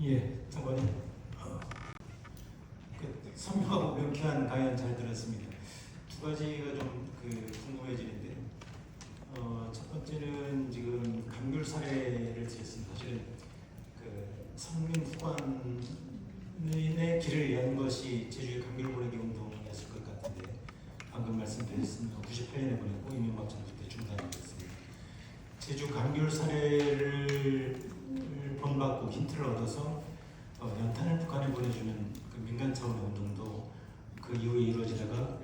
예, 장관님. 선명하고 명쾌한 강연 잘 들었습니다. 두 가지가 좀 궁금해지는데, 첫 번째는 지금 감귤 사례를 드렸습니다. 사실은 성민 후관의 길을 연 것이 제주의 감귤 보내기 운동이었을 것 같은데, 방금 말씀드렸습니다. 98년에 보냈고 이명박 정부 때 중단이 됐습니다. 제주 감귤 사례를 본받고 힌트를 얻어서 연탄을 북한에 보내주는 민간 차원의 운동도 그 이후에 이루어지다가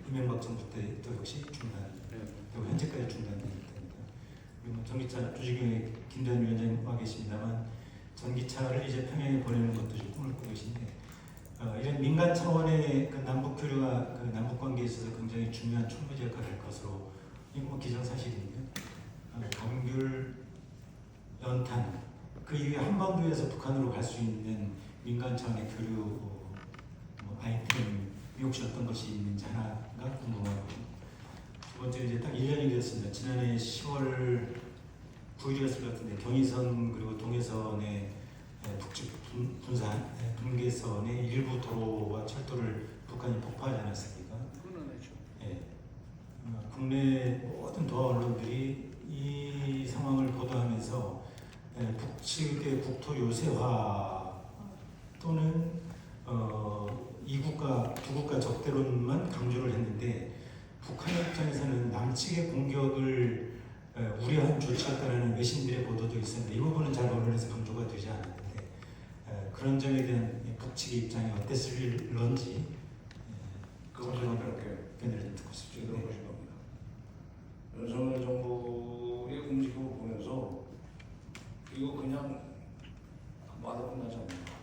이명박 정부 때 또 역시 중단되고 현재까지 중단됩니다. 그리고 전기차 조직위원회 김대현 위원장님 와 계십니다만 전기차를 이제 평양에 보내는 것도 지금 꿈을 꾸고 계신데 이런 민간 차원의 남북 교류가 남북 관계에 있어서 굉장히 중요한 촉매제 역할을 할 것으로 이거 기정사실인데요. 감귤, 연탄 그 이후에 한반도에서 북한으로 갈 수 있는 민간 차원의 교류 아이템이 혹시 어떤 것이 있는지 하나가 궁금하고, 두 번째 이제 딱 1년이 되었습니다. 지난해 10월 9일이었을 것 같은데 경의선 그리고 동해선의 북측 분계선의 일부 도로와 철도를 북한이 폭파하지 않았습니까? 예. 국내 모든 도하 언론들이 이 상황을 보도하면서 북측의 국토 요새화 또는 이국가 두 국가 적대론만 강조를 했는데 북한 입장에서는 남측의 공격을 우려한 조치였다라는 외신들의 보도도 있었는데 이 부분은 잘 언론에서 강조가 되지 않았는데 그런 점에 대한 북측의 입장이 어땠을런지 그것을 이렇게 견해를 듣고 싶습니다. 들어보신 겁니다. 윤석열 정부의 움직임을 보면서 이거 그냥 말로 끝나지 않는다.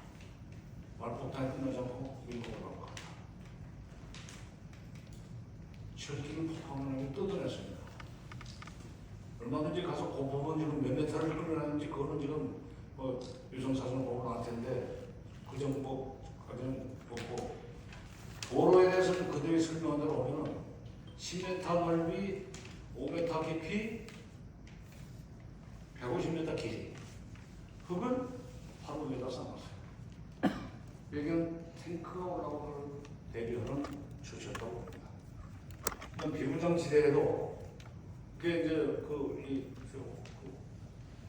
말폭탄이 끝나지 않고 밀고 올라올 것 같다. 철기를 폭탄을 뜯어냈습니다. 얼마든지 가서 그 부분 지금 몇 메타를 끌어냈는지 그거는 지금 유성사진을 보고 나올 텐데 그 정도까지는 없고 도로에 대해서는 그들이 설명한 대로 보면 10m 넓이, 5m 깊이, 150m 길이 흙은 바로 위에다 쌓았어요. 배경 탱크가 올라오는 대비하는 조치였다고 봅니다. 비무장지대에도 그게 이제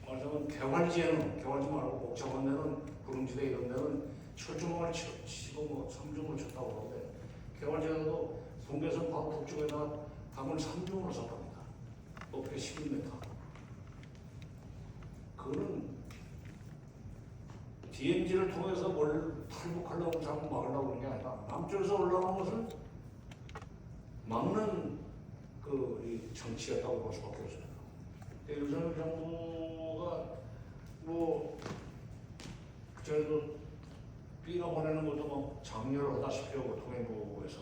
말하자면 개활지에는 개활지 말고 복잡한 데는 구릉지대 이런 데는 철조망을 치고 3중을 쳤다고 그러는데 개활지에도 동계선 바로 북쪽에다 담을 3중으로 쳤답니다. 높이가 11m. 그거는 DMZ를 통해서 뭘 탈북하려고 자꾸 막으려고 그런 게 아니라 남쪽에서 올라오는 것을 막는 이 정치였다고 볼 수밖에 없습니다. 윤석열 정부가 저희도 B가 보내는 것도 장려를 하다시피 하고 통행부에서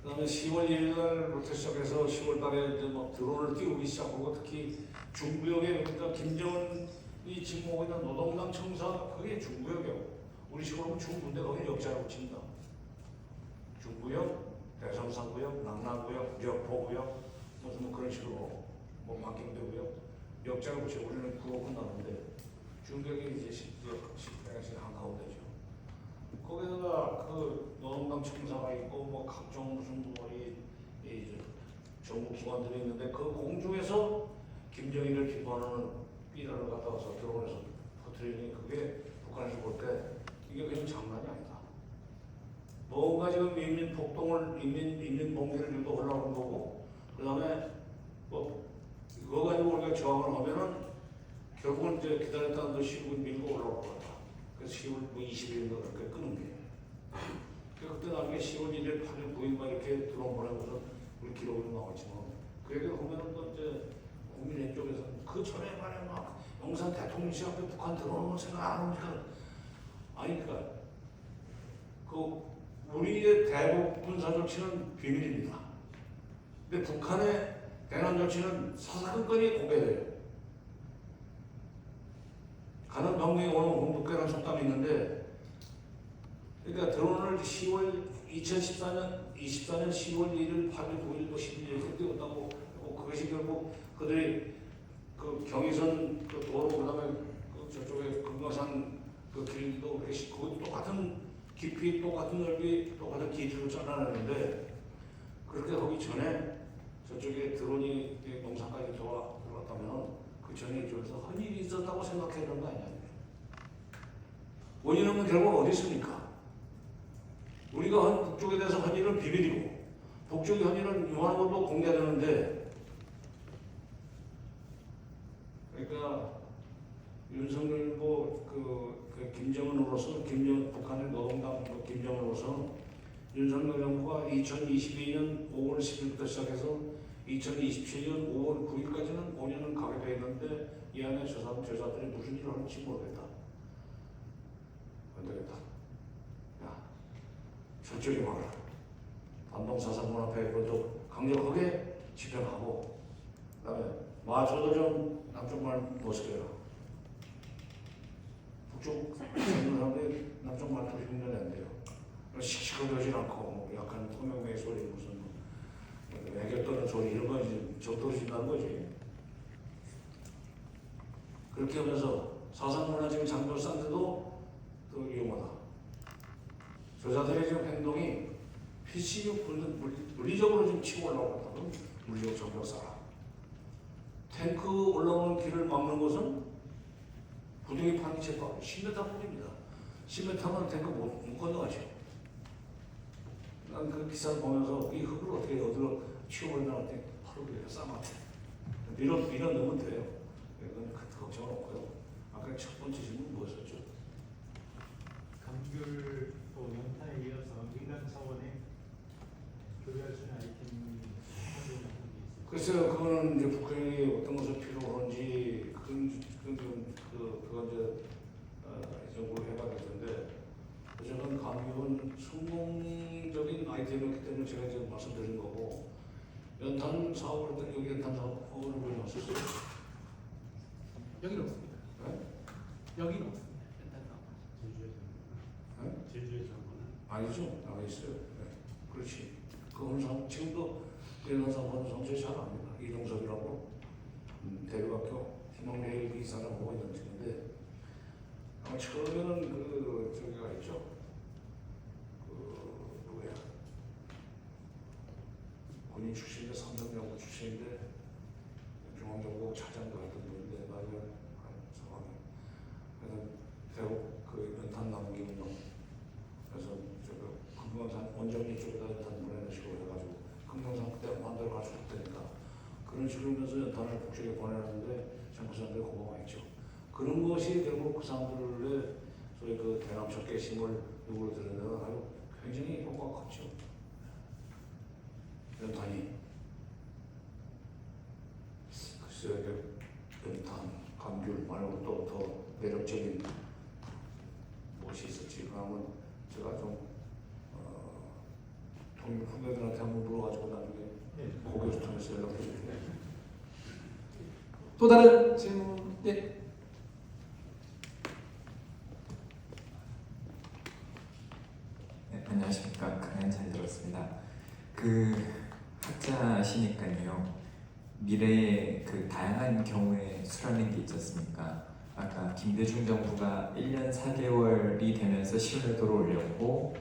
그 다음에 10월 1일 날부터 시작해서 10월 달에 이제 드론을 띄우기 시작하고 특히 중구역에 그러니까 김정은이 지금 오고 있는 노동당 청사 그게 중구역이고 우리 식으로 중군대 거기 역자라고 칩니다. 중구역, 대성산구역, 남남구역, 여포구역 무슨 그런 식으로 만경대구역 역자를 붙이고 우리는 구로 끝나는데 중격이 이제 한가운데죠. 거기다가 노동당 청사가 있고 각종 무슨 정부 기관들이 있는데 그 공중에서 김정일을 기도하는 삐라를 갖다 와서 드론에서 터뜨리니 그게 북한에서 볼 때 이게 그냥 장난이 아니다. 뭔가 지금 인민 폭동을 인민 봉기를 유도하려는 거고 그 다음에 그거 가지고 우리가 저항을 하면은 결국은 이제 기다렸다는 듯이 밀고 올라올 것 같다. 그래서 10월 20일인가 그렇게 끄는 게. 그때 나중에 10월 1일, 8일, 9일 막 이렇게 드론 보내고서 우리 기록으로 나왔지만 그 얘기를 보면은 또 이제 국민의 쪽에서 그 전에 말에 막 영산 대통령실 앞에 북한 들어오는 거 생각 안 합니까? 아니 그러니까 우리의 대북 군사 조치는 비밀입니다. 근데 북한의 대남 조치는 사사건건이 공개돼요. 가는 방송에 오는 홍두깨라는 속담이 있는데 그러니까 드론을 2014년 10월 1일, 8일, 9일, 또 11일 이렇게 띄웠다고 그것이 결국 그들이 경의선 도로 그다음에 저쪽에 가는 그 길도 그것도 똑같은 깊이, 똑같은 넓이, 똑같은 길이로 잘라냈는데 그렇게 하기 전에 저쪽에 드론이 농사까지 들어왔다면 그 전에 이쪽에서 헌일이 있었다고 생각해야 되는 거 아니야? 원인은 결국 어디 있습니까? 우리가 북쪽에 대해서 헌일은 비밀이고 북쪽의 헌일은 요하는 것도 공개되는데 그러니까 윤석열 김정은으로서 북한의 노동당 김정은으로서 윤석열 정부가 2022년 5월 10일부터 시작해서 2027년 5월 9일까지는 5년은 가게 돼 있는데 이 안에 저자들이 무슨 일을 하는지 모르겠다. 안 되겠다. 야, 철저히 막아라. 반동사상문 앞에 그것도 강력하게 집행하고 그다음에 마저도 좀 남쪽 말 못쓰게라. 북쪽 있는 사람들이 남쪽 말투 흉내는 안 돼요. 씩씩하지 않고 뭐 약간 통역의 소리 무슨 애교 떠는 소리 이런 거 이제 적도진다는 거지. 그렇게 하면서 사상문화적인 장벽을 쌓는데도 또 위험하다. 저자들의 지금 행동이 PCU 물리적으로 좀 치고 올라오고 있다. 물리적 장벽 쌓아. 탱크 올라오는 길을 막는 것은 부동의 판이 제법 10m 뿐입니다. 10m면 탱크 못 건너가죠. 난 그 기사를 보면서 이 흙을 어떻게 어디로 치워버리나 했더니 바로 그래요. 쌈한테 밀어 넣으면 돼요. 이건 걱정은 없고요. 아까 첫 번째 질문 뭐였었죠? 감귤 또 연탄에 이어서 민간 차원의 교류할 수 있는 아이템이 한정된 게 있어요. 글쎄요, 그거는 이제 북한이 어떤 것을 필요로 하는지 그건 이제 연구를 해봐야 될 텐데 저는 감귤은 성공적인 아이템이었기 때문에 제가 지금 말씀드린 거고 연탄 사업을 했더니 여기 연탄 사업을 왜 넣었었어요? 여기는 없습니다. 네? 여기는 없습니다. 연탄 사업. 네? 제주에서 한 거는 아니죠. 나와 있어요. 네. 그렇지. 그거는 지금도 연탄 사업은 성질 잘 압니다. 이동석이라고 대학교 희망대학 이사를 보고 있는 중인데 처음에는 저기가 있죠. 누구야? 군인 출신인데 삼성연구 출신인데 중앙정보 차장도 했던 분인데 나중에 상황이 그래서 대북 연탄 나무 기운용 그래서 금강산 원정리 쪽에다 연탄 보내는 식으로 해가지고 금강산 그때 만들어 가지고 했다니까 그런 식으로 하면서 연탄을 북쪽에 보내는데 정부 사람들이 고마워했죠. 그런 것이 결국 그 사람들의 소위 대남 적개심을 누구로 드러내는 아주 굉장히 효과가 컸죠. 연탄이 글쎄요, 연탄, 감귤 말고 또 더 매력적인 무엇이 있었지? 그러면 제가 좀 동료 후배들한테 한번 물어가지고 나중에 고개를 통해서 연락해 줄게요. 또 다른 질문. 네. 네, 안녕하십니까. 강연 잘 들었습니다. 학자시니까요. 미래에 다양한 경우에 수라는 게 있지 않습니까? 아까 김대중 정부가 1년 4개월이 되면서 신뢰도를 올렸고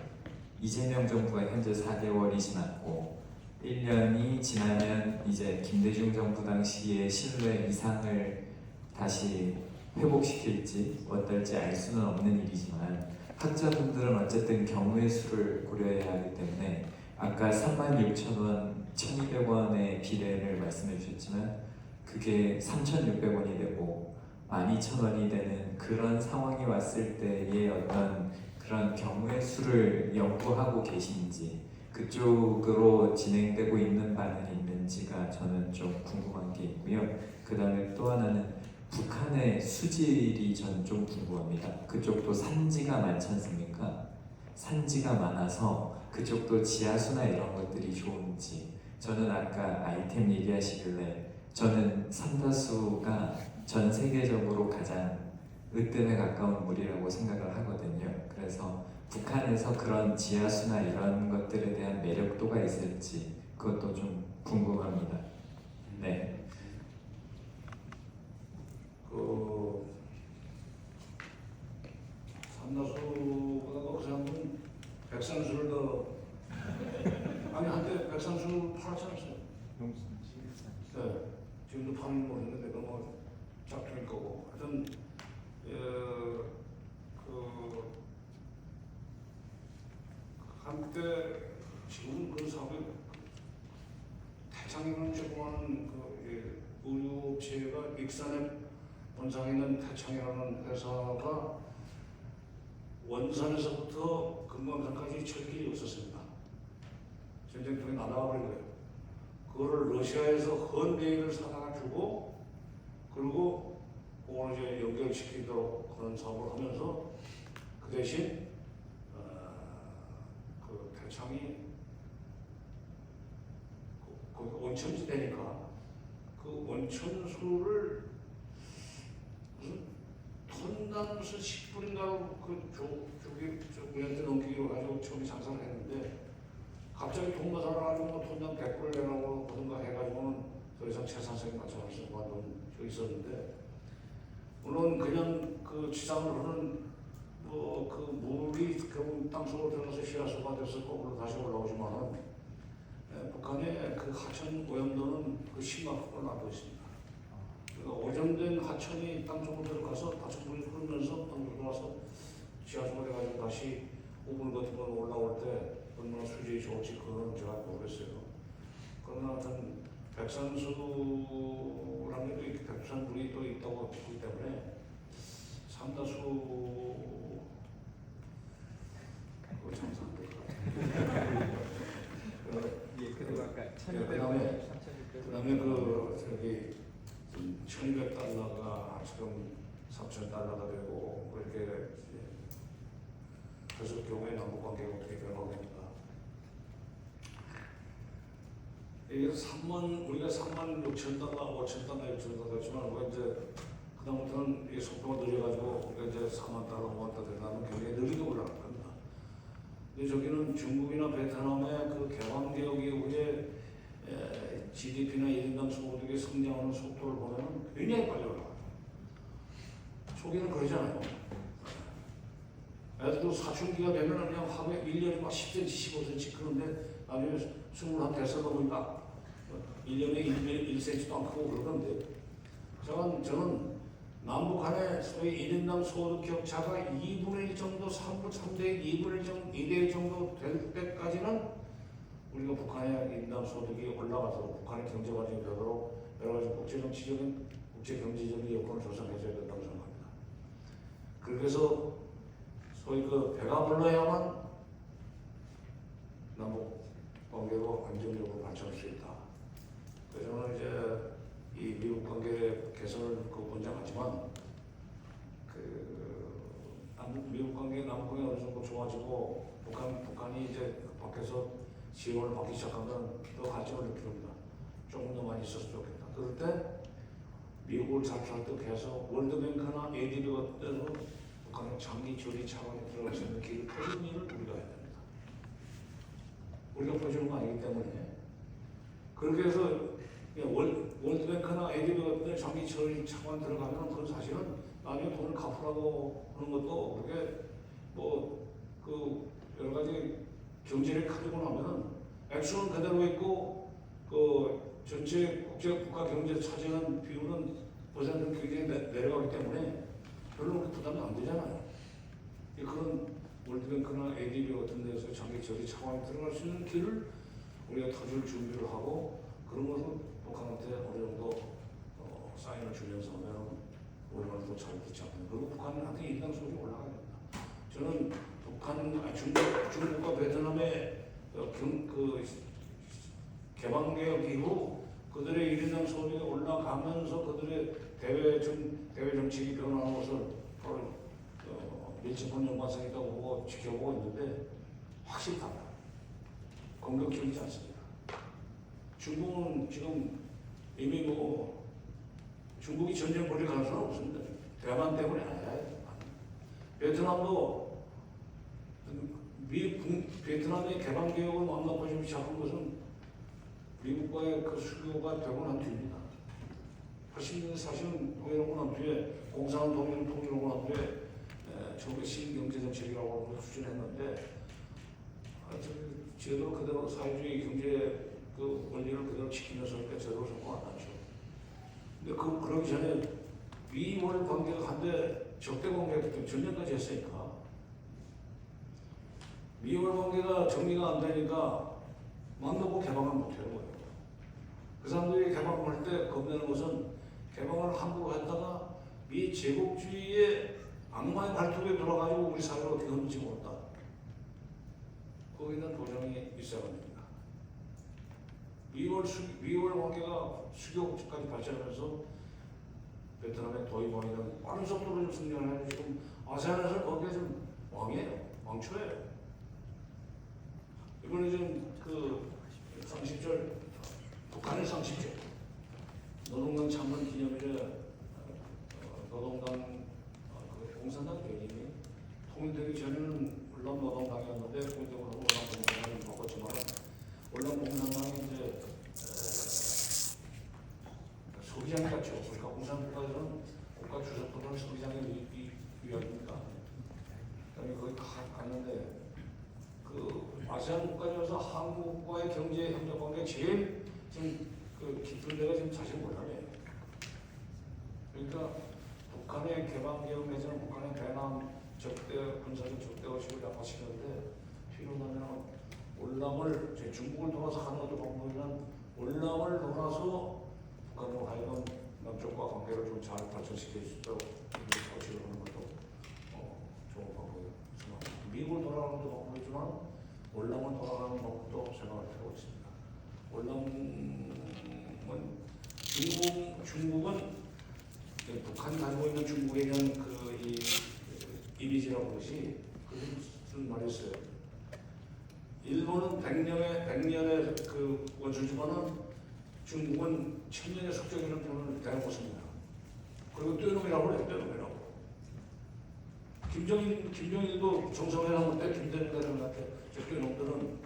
이재명 정부가 현재 4개월이 지났고 1년이 지나면 이제 김대중 정부 당시의 신뢰 이상을 다시 회복시킬지 어떨지 알 수는 없는 일이지만 학자분들은 어쨌든 경우의 수를 고려해야 하기 때문에 아까 36,000원, 1,200원의 비례를 말씀해 주셨지만 그게 3,600원이 되고 12,000원이 되는 그런 상황이 왔을 때의 어떤 그런 경우의 수를 연구하고 계신지 그쪽으로 진행되고 있는 바는 있는지가 저는 좀 궁금한 게 있고요. 그 다음에 또 하나는 북한의 수질이 전 좀 궁금합니다. 그쪽도 산지가 많지 않습니까? 산지가 많아서 그쪽도 지하수나 이런 것들이 좋은지 저는 아까 아이템 얘기하시길래 저는 삼다수가 전 세계적으로 가장 으뜸에 가까운 물이라고 생각을 하거든요. 그래서 북한에서 그런 지하수나 이런 것들에 대한 매력도가 있을지 그것도 좀 궁금합니다. 네. 삼다수보다 그 사람은 백산수를 더 아니 한때 백산수 팔았지 않았어요? 네. 지금도 파는 모르겠는데 너무 짝퉁일 거고 하여튼 그 한때 지금은 그 사업이 태창이라는 조그마한 그 의류업체가 익산에 원상에 있는 태창이라는 회사가 원산에서부터 금강산까지 철길이 없었습니다. 전쟁 중에 날아가 버린 거예요. 그거를 러시아에서 헌데이를 사다가 주고 그리고 그걸 이제 연결시키도록 그런 사업을 하면서 그 대신 그 태창이 거기 온천지대니까 그 온천수를 무슨 톤당 무슨 10분인가 그 우리한테 넘기기로 가지고 처음에 장사를 했는데 갑자기 동마사를 가지고 톤당 100불을 내라고 그런가 해가지고는 더 이상 채산성이 맞춰서 그만둔 적이 있었는데 물론 그냥 그 지상을 흐르는 뭐 그 물이 결국 땅속으로 들어가서 시야수가 됐을 거고 다시 올라오지만은 북한의 그 하천 오염도는 그 10만큼을 나고 있습니다. 그러니까 오염된 하천이 땅속으로 들어가서 하천물이 흐르면서 땅으로 들어와서 지하수가 돼가지고 다시 오분 같은 건 올라올 때 얼마나 수질이 좋을지 그건 제가 모르겠어요. 그러나 하여튼 백산수라는 게 이렇게 백산물이 또 있다고 듣기 때문에 삼다수 그거 장사 안 될 것 같아요. 그리고 아까 그다음에 그 저기 1,200달러가 지금 3,000달러가 되고 이렇게 그래서 경우에 남북 관계가 어떻게 변화됩니까? 이게 우리가 3만 6천 달러, 5천 달러, 6천 달러 했지만 우리가 이제 그다음부터는 이 속도가 느려가지고 우리가 이제 4만 달러, 5만 달러 된다면 굉장히 느리게 올라갈 겁니다. 근데 저기는 중국이나 베트남의 그 개방 개혁 이후에 GDP나 1인당 소득의 성장하는 속도를 보면 굉장히 빨리 올라가요. 초기는 그러잖아요. 애들도 사춘기가 되면 그냥 하루에 1년에 막 10cm, 15cm 크는데 나중에 21 대서가 보니까 1년에 1cm도 안 크고 그러던데 저는 남북 간의 소위 1인당 소득 격차가 2분의 1 정도, 3분의 1, 2분의 1 정도, 2대 1 정도 될 때까지는 우리가 북한의 1인당 소득이 올라가서 북한의 경제 발전이 되도록 여러 가지 국제정치적인, 국제경제적인 여건을 조성해줘야 된다고 생각합니다. 그래서 소위 그 배가 불러야만 남북 관계로 안정적으로 발전할 수 있다. 그래서 저는 이제 이 미국 관계 개선을 권장하지만 미국 관계, 남북 관계 어느 정도 좋아지고 북한이 이제 밖에서 지원을 받기 시작하면 더 발전을 느낍니다. 조금 더 많이 있었으면 좋겠다. 그럴 때 미국을 잘 설득해서 월드뱅크나 ADB 같은 데서 북한의 장기 조리 차원에 들어갈 수 있는 길을 터주는 일을 우리가 해야 됩니다. 우리가 퍼주는 거 아니기 때문에 그렇게 해서 월드뱅크나 ADB 같은 데 장기 조리 차원 들어가면 그건 사실은 나중에 돈을 갚으라고 하는 것도 그게 그 여러 가지 경제를 가지고 나면은 액수는 그대로 있고 그 전체 국가 경제 차지하는 비율은 퍼센트는 굉장히 내려가기 때문에 별로 그렇게 부담이 안 되잖아요. 그런 월드뱅크나 ADB 같은 데서 장기 저리 차원에 들어갈 수 있는 길을 우리가 터줄 준비를 하고 그런 것을 북한한테 어느 정도 사인을 주면서 하면 우리말도 잘 듣지 않는 그리고 북한한테 인당 소득이 올라가야 됩니다. 저는 중국과 베트남의 그 개방개혁 이후 그들의 1인당 소득이 올라가면서 그들의 대외 정책이 변화하는 것을 바로 밀집한 연관성이 있다고 보고 지켜보고 있는데 확실히 달라요. 공격적이지 않습니다. 중국은 지금 이미 중국이 전쟁 벌일 가능성은 없습니다. 대만 때문에 아니야. 베트남도 베트남의 개방개혁을 만나보시기 시작한 것은 미국과의 그 수교가 되고 난 뒤입니다. 80년대 사실은 통일하고 난 뒤에 공산당 통일하고 난 뒤에 처음에 신경제정책이라고 하는 걸 추진했는데 제대로 그대로 사회주의 경제 그 원리를 그대로 지키면서 하니까 제대로 성공 안 하죠. 근데 그러기 전에 미월 관계가 한데 적대 관계가 전년까지 했으니까 미월 관계가 정리가 안 되니까 맘 놓고 개방을 못 하는 거예요. 그 사람들이 개방을 할 때 겁내는 것은 개방을 함부로 했다가 미 제국주의의 악마의 발톱에 돌아가지고 우리 사회를 어떻게 흔들지 못한다. 거기에 대한 보장이 있어야 합니다. 미월 관계가 수교국까지 발전하면서 베트남의 도이방이라는 빠른 속도로 좀 승리하는 지금 아세안에서 거기에 좀 왕이에요. 왕초예요. 이번에 지금 그 상식절 북한의 상식절 노동당 창건 기념일에 노동당 공산당 대리인이 통일되기 전에는 월남 노동당이었는데 통일되고 나서 월남 공산당을 바꿨지만 월남 공산당이 이제 소비장이 같죠. 그러니까 공산국가에서는 국가 주석보다는 소비장의 위협입니다. 그다음에 거기 갔는데 그 아세안 국가 중에서 한국과의 경제 협력 관계 제일 지금 그 깊은 데가 지금 사실 몰라요. 그러니까 북한의 개방 개혁 내지는 북한의 대남 적대 군사적 적대 의식을 약화시키는데 필요하면 월남을 중국을 돌아서 하는 것도 방법이란 월남을 돌아서 북한으로 하여금 남쪽과 관계를 좀 잘 발전시킬 수 있도록 조치를 하는 것도 좋은 방법이라고 생각합니다. 미국을 돌아가는 것도 방법이지만 월남을 돌아가는 방법도 생각을 하고 있습니다. 월남은 중국은 북한이 가지고 있는 중국에 대한 이 이미지라고 것이 그런 말이 있어요. 일본은 100년의 그 원수지만은 중국은 1000년의 숙적이라는 표현을 대놓고 씁니다. 그리고 떼놈이라고 그래요. 떼놈이라고. 김정일도 정상회담 때 김대중 대통령한테 저 떼놈들은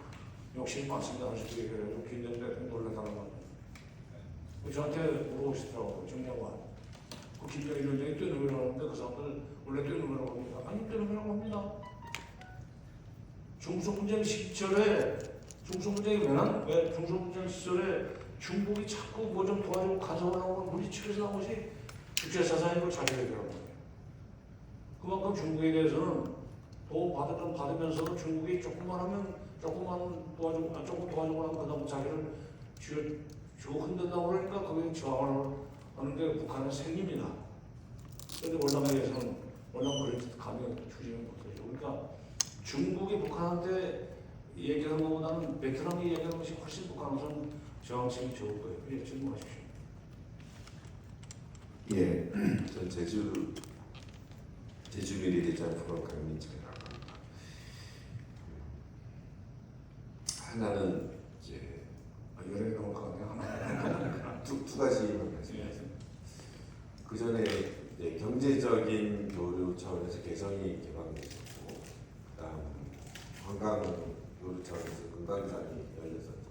욕심이 많습니다. 하는 식으로 얘기해요. 김대중 대통령 놀랐다는 거예요. 저한테 물어보시더라고요. 정량관. 그 김정일 위원장이 떼놈이라고 하는데 그 사람들 원래 떼놈이라고 합니다. 아니 떼놈이라고 합니다. 중소분쟁 시절에 왜 중소분쟁 시절에 중국이 자꾸 뭐 좀 도와주고 가져오라고 물리치면서 나온 것이 국제사상인 걸 잘 얘기하는 거예요. 그만큼 중국에 대해서는 도움 받으면서도 중국이 조금 도와주고 하면 그다음 자기를 주고 흔든다고 그러니까 거기에 저항을 하는 게 북한의 생립니다. 그런데 월남에 대해서는 월남 감히 추진을 못하죠. 그러니까 중국이 북한한테 얘기하는 것보다는 베트남이 얘기하는 것이 훨씬 북한으로서는 저항성이 좋을 거예요. 예, 질문하십시오. 예, 전 제주미래 대장프로 강민철이라고 합니다. 하나는 이제 여러 개 나올 것 같네요. 하나. 두 가지만 말씀드리겠습니다. 그 전에 경제적인 교류 차원에서 개성이 개방되었고, 그다음 관광 교류 차원에서 금강산이 열렸었죠.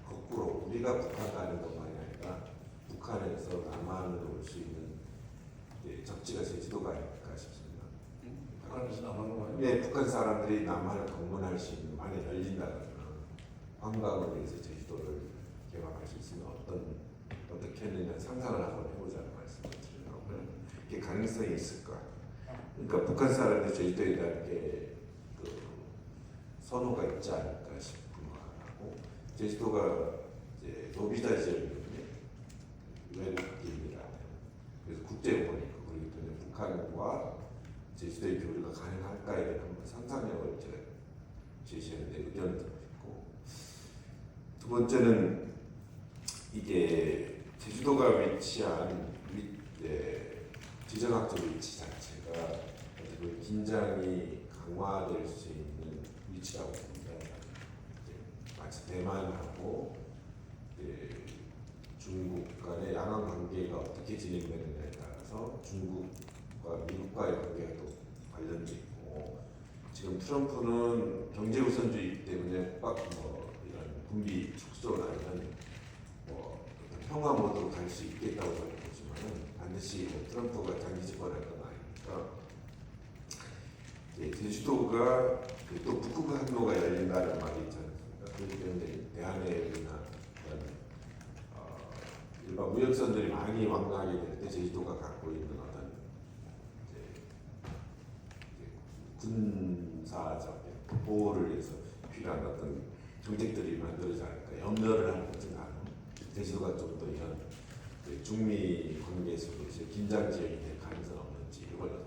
거꾸로 우리가 북한 가는 것만이 아니라 북한에서 남한으로 올 수 있는 적지가 제주도가 아닐까 싶습니다. 북한에서 남한으로 가요? 네, 북한 사람들이 남한을 방문할 수 있는 많이 열린다거나 관광을 위해서 제주도를 개방할 수 있으면 어떻게 했느냐 상상을 한번 해보자는 말씀을 드리려고요. 이게 가능성이 있을까? 그러니까 북한 사람들이 제주도에 대한 그 선호가 있지 않을까 싶은 거 하고, 제주도가 이제 노비자 지역이거든요. 외국입니다. 그래서 국제공원이고 그렇기 때문에 북한과 제주도의 교류가 가능할까에 대한 한번 상상력을 제가 제시하는데 의견을 듣고 싶고, 두 번째는 이게 제주도가 위치한 지정학적 위치 자체가 긴장이 강화될 수 있는 위치라고 봅니다. 마치 대만하고 중국 간의 양안 관계가 어떻게 진행되느냐에 따라서 중국과 미국과의 관계가 또 관련돼 있고, 지금 트럼프는 경제 우선주의 때문에 이런 군비 축소나 이런 평화 모드로 갈 수 있겠다고 보지만은 반드시 트럼프가 장기 집권할 건 아니니까 제주도가 또 북극 항로가 열린다는 말이 있지 않습니까? 그렇기 때문에 대한해역이나 그런 일반 무역선들이 많이 왕래하게 될 때 제주도가 갖고 있는 어떤 이제 군사적 보호를 위해서 필요한 어떤 정책들이 만들어지지 않을까 염려를 하는 것은 않은 제주도가 좀 더 이런 중미 관계 속에서 긴장 지역이 될 가능성은 없는지 이걸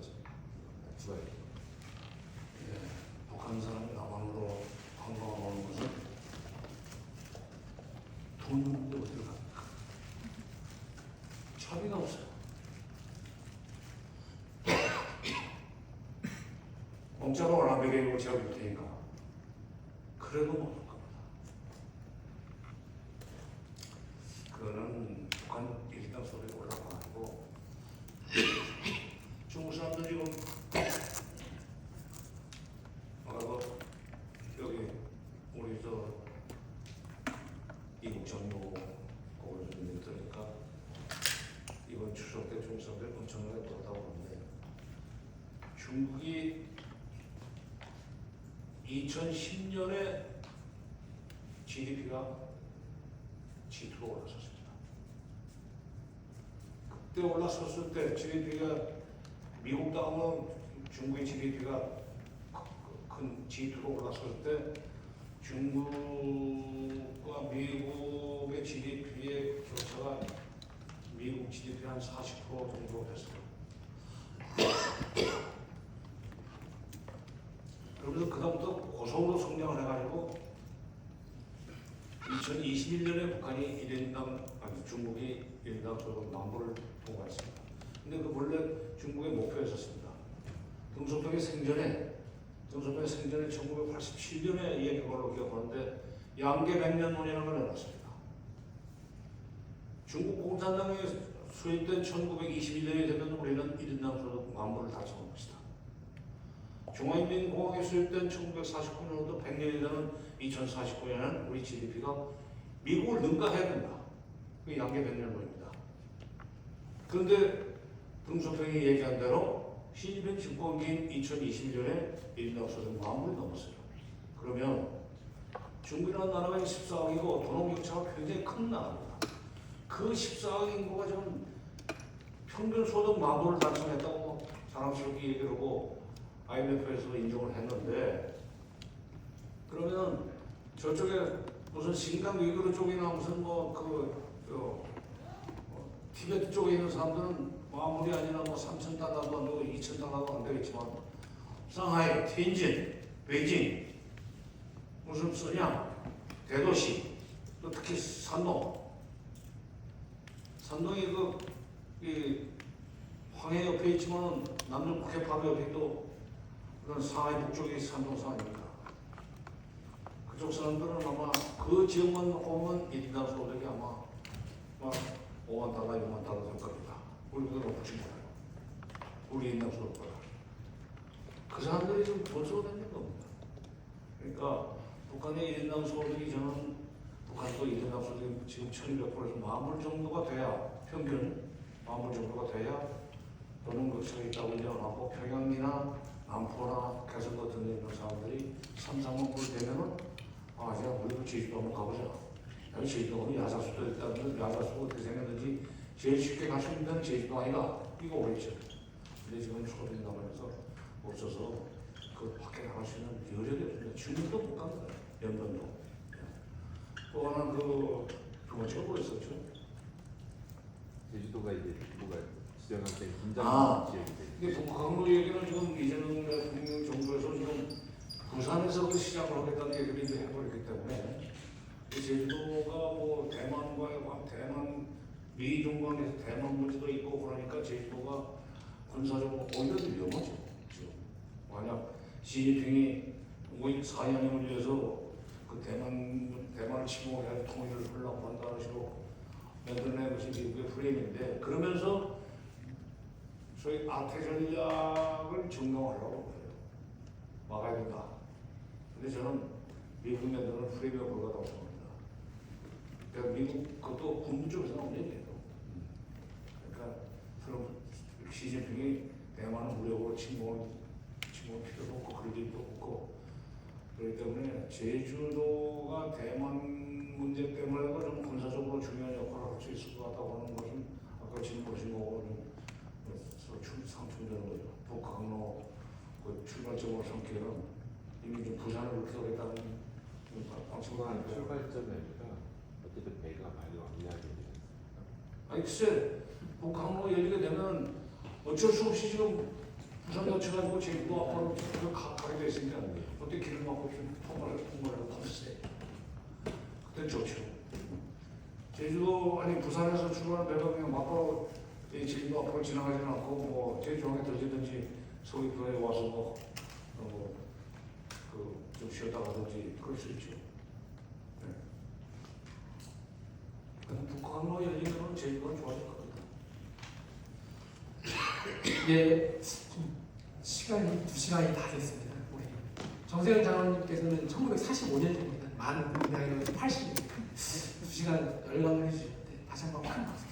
추가해. 예, 북한 사람이 남한으로 관광하는 것은 돈 있는데 어디로 갑니까? 차비가 없어요. 공짜로 월남에게 제가 줄 테니까 그래도 못 올 겁니다. 그거는 북한 일당 소리가 올라가고 중국 사람들 지금 아까 여기 우리 저 이국 정부 그걸 좀 들으니까 이번 추석 때 중국 사람들 엄청나게 떴다고 하는데 중국이 2010년에 GDP가 G2로 올라섰습니다. 그때 올라섰을 때 GDP가 미국 다음은 중국의 GDP가 큰 G2로 올라섰을 때 중국과 미국의 GDP의 격차가 미국 GDP 한 40% 정도 됐어요. 그러면서 그다음부터 고속으로 성장을 해가지고 2021년에 북한이 1인당 중국이 1인당 소득 만불을 통과했습니다. 근데 그 원래 중국의 목표였었습니다. 등소평의 생전에 1987년에 얘기한 걸로 기억하는데 양계 100년론이라는 걸 내놨습니다. 중국 공산당이 수립된 1921년이 되면 우리는 1인당 소득 만불을 달성할 것이다. 중화인민공화국이 수립된 1949년부터 100년이 되는 2049년에는 우리 GDP가 미국을 능가해야 된다. 그게 양계 100년론입니다. 그런데 등소평이 얘기한 대로 시진핑 집권기인 2021년에 1인당 소득 만불이 넘었어요. 그러면 중국이라는 나라가 14억이고 도농격차가 굉장히 큰 나라입니다. 그 14억 인구가 지금 평균 소득 만불을 달성했다고 자랑스럽게 얘기를 하고 IMF에서 인정을 했는데 그러면 저쪽에 무슨 신강 위구르 쪽이나 무슨 티베트 쪽에 있는 사람들은 마물이 아니라 3,000달러도 안 되고 2,000달러도 안 되겠지만 상하이, 텐진, 베이징 무슨 쓰냐 대도시 또 특히 산동이 이 황해 옆에 있지만 남쪽 북해 바로 옆에 또 그런 상하이 북쪽이 산동산입니다. 그쪽 사람들은 아마 그 지역만 오면 1인당 소득이 아마 막 5만 달러, 6만 달러 될 겁니다. 우리보다 높지 못해요. 우리 인당 소득보다. 그 사람들이 좀 돈 쓰고 다니는 겁니다. 그러니까 북한의 1인당 소득이 저는 북한도 1인당 소득이 지금 1200%에서 만불 정도가 돼야 평균 만불 정도가 돼야 돈은 격차가 있다고 인정하고 평양이나 남포나 개성 같은 데 있는 사람들이 3, 4만 불 되면은 제가 우리도 제주도 한번 가보자. 여기 제주도 가면 야자수도 있다면 야자수가 어떻게 생겼는지 제일 쉽게 갈 수 있는 데는 제주도 아니가 이거 오겠죠. 근데 지금 초등이 남아서 없어서 그 밖에 나갈 수 있는 여력이 없습니다. 중국도 못 간 거예요. 연변도. 또 하나 두 번째가 뭐였었죠? 제주도가 이제 누가 지정할 때 긴장 지역이 되죠. 이게 북한으로 얘기는 지금 이재명 대통령 정부에서 지금 부산에서 그 시작을 하겠다는 얘기를 이제 해버렸기 때문에 제주도가 뭐 대만과의 대만 미중관에서 대만 문제도 있고 그러니까 제주도가 군사적으로 오히려 위험하죠. 지금 만약 시진핑이 4년을 위해서 그 대만을 침공해서 통일을 하려고 한다는 식으로 만들어낸 것이 미국의 프레임인데 그러면서 소위 아태 전략을 증명하려고 그래요. 막아야 된다. 근데 저는 미국 만드는 프레임에 불과하다고 생각합니다. 그러니까 미국 그것도 군부 쪽에서 나온 얘기예요. 그러니까 트럼프 시진핑이 대만을 무력으로 뭐 필요도 없고 그럴 일도 없고 그렇기 때문에 제주도가 대만 문제 때문에도 좀 군사적으로 중요한 역할을 할 수 있을 것 같다고 하는 것은 아까 질문하신 거하고 좀 상충되는 거죠. 북한로 그 출발점으로 삼기는 이미 좀 부산을 그렇게 하겠다는 방침을 출발점이 아니라 어쨌든 배가 많이 왔냐는 아니 글쎄 북한로 열리게 되면 어쩔 수 없이 지금 부산 거쳐가지고 제주도 앞으로 가게 돼 있으니까 그때 길을 막고 좀 통과를 하면서 그때 좋죠. 제주도 아니 부산에서 출발한 배가 그냥 막바로 제주도 앞으로 지나가지는 않고 뭐 제주항에 들리든지 서귀포에 와서 좀 쉬었다 가든지 그럴 수 있죠. 네. 북한로 열리면 제주도는 좋아질 겁니다. 이제 좀 시간이 2시간이 다 됐습니다. 우리 정세현 장관님께서는 1945년생입니다. 만 나이로 80입니다. 2시간 열강을 해주셨는데 다시 한번 큰 박수.